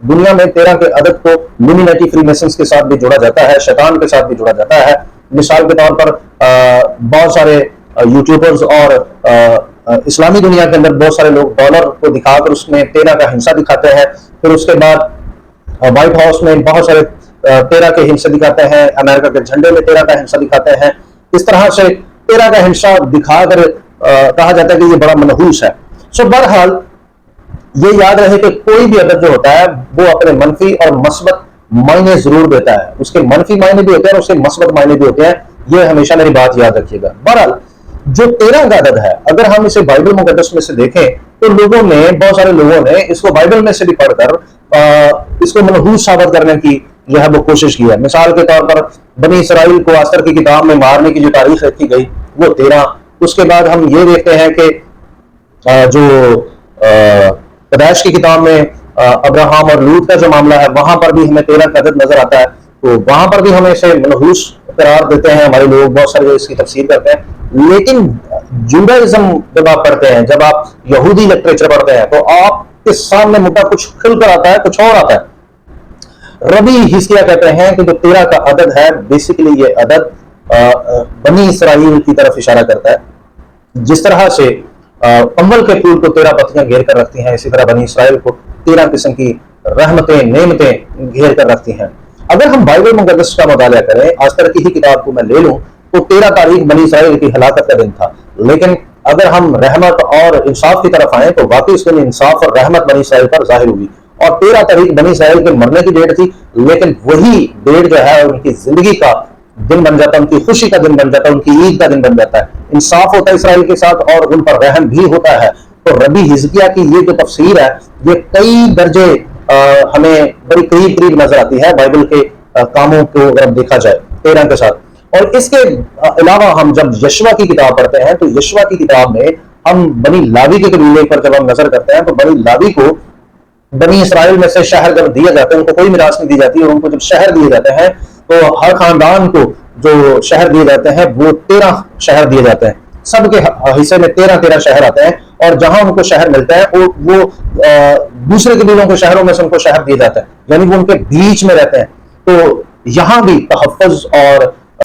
دنیا میں 13 کے عدد کو لومینیٹی فری میسنز کے ساتھ بھی جوڑا جاتا ہے، شیطان کے ساتھ بھی جوڑا جاتا ہے. مثال کے طور پر بہت سارے یوٹیوبرز اور اسلامی دنیا کے اندر بہت سارے لوگ ڈالر کو دکھا کر اس میں 13 کا ہندسہ دکھاتے ہیں. پھر اس کے بعد وائٹ ہاؤس میں بہت سارے 13 کے ہندسے دکھاتے ہیں، امریکہ کے جھنڈے میں 13 کا ہندسہ دکھاتے ہیں. اس طرح سے 13 کا ہندسہ دکھا کر کہا جاتا ہے کہ یہ بڑا منحوس ہے. بہرحال یہ یاد رہے کہ کوئی بھی عدد جو ہوتا ہے وہ اپنے منفی اور مثبت معنی ضرور دیتا ہے. اس کے منفی معنی بھی ہوتے ہیں اور اس کے مثبت معنی بھی ہوتے ہیں. یہ ہمیشہ میری بات یاد رکھیے گا. بہرحال جو 13 کا عدد ہے، اگر ہم اسے بائبل مقدس میں سے دیکھیں تو بہت سارے لوگوں نے اس کو بائبل میں سے بھی پڑھ کر اس کو منحوس ثابت کرنے کی جو ہے وہ کوشش کی ہے. مثال کے طور پر بنی اسرائیل کو آستر کی کتاب میں مارنے کی جو تاریخ رکھی گئی وہ 13. اس کے بعد ہم یہ دیکھتے ہیں کہ جو پیدائش کی کتاب میں ابراہم اور لوط کا جو معاملہ ہے وہاں پر بھی ہمیں 13 کا عدد نظر آتا ہے. تو وہاں پر بھی ہمیں اسے منحوس قرار دیتے ہیں ہمارے لوگ، بہت سارے اس کی تفسیر کرتے ہیں. لیکن جوڈائزم جب آپ پڑھتے ہیں، جب آپ یہودی لٹریچر پڑھتے ہیں تو آپ کے سامنے مدعا کچھ کھل کر آتا ہے، کچھ اور آتا ہے. ربی حزقیہ کہتے ہیں کہ جو 13 کا عدد ہے بیسیکلی یہ عدد بنی اسرائیل کی طرف اشارہ کرتا ہے. جس طرح سے کمبل کے پھول کو 13 پتیاں گھیر کر رکھتی ہیں، اسی طرح بنی اسرائیل کو 13 قسم کی رحمتیں نعمتیں گھیر کر رکھتی ہیں. اگر ہم بائبل مقدس کا مطالعہ کریں، آستر کی ہی کتاب کو میں لے لوں تو 13 تاریخ بنی اسرائیل کی ہلاکت کا دن تھا. لیکن اگر ہم رحمت اور انصاف کی طرف آئیں تو واقعی اس دن انصاف اور رحمت بنی اسرائیل پر ظاہر ہوئی. اور 13 تاریخ بنی اسرائیل کے مرنے کی ڈیٹ تھی، لیکن وہی ڈیٹ جو ہے ان کی زندگی کا دن بن جاتا ہے، ان کی خوشی کا دن بن جاتا ہے، ان کی عید کا دن بن جاتا ہے. انصاف ہوتا ہے اسرائیل کے ساتھ اور ان پر رحم بھی ہوتا ہے. تو ربی حزقیہ کی یہ جو تفسیر ہے یہ کئی درجے ہمیں بڑی قریب نظر آتی ہے بائبل کے کاموں کو اگر دیکھا جائے 13 کے ساتھ. اور اس کے علاوہ ہم جب یشوع کی کتاب پڑھتے ہیں تو یشوع کی کتاب میں ہم بنی لاوی کے قبیلے پر جب ہم نظر کرتے ہیں تو بنی لاوی کو بنی اسرائیل میں سے شہر جب دیے جاتے ہیں، ان کو کوئی میراث نہیں دی جاتی، اور ان کو جب شہر دیے جاتے ہیں تو ہر خاندان کو جو شہر دیے جاتے ہیں وہ 13 شہر دیے جاتے ہیں. سب کے حصے میں 13 شہر آتے ہیں، اور جہاں ان کو شہر ملتا ہے وہ دوسرے قبیلوں کے شہروں میں سے ان کو شہر دیا جاتا ہے، یعنی وہ ان کے بیچ میں رہتے ہیں. تو یہاں بھی تحفظ اور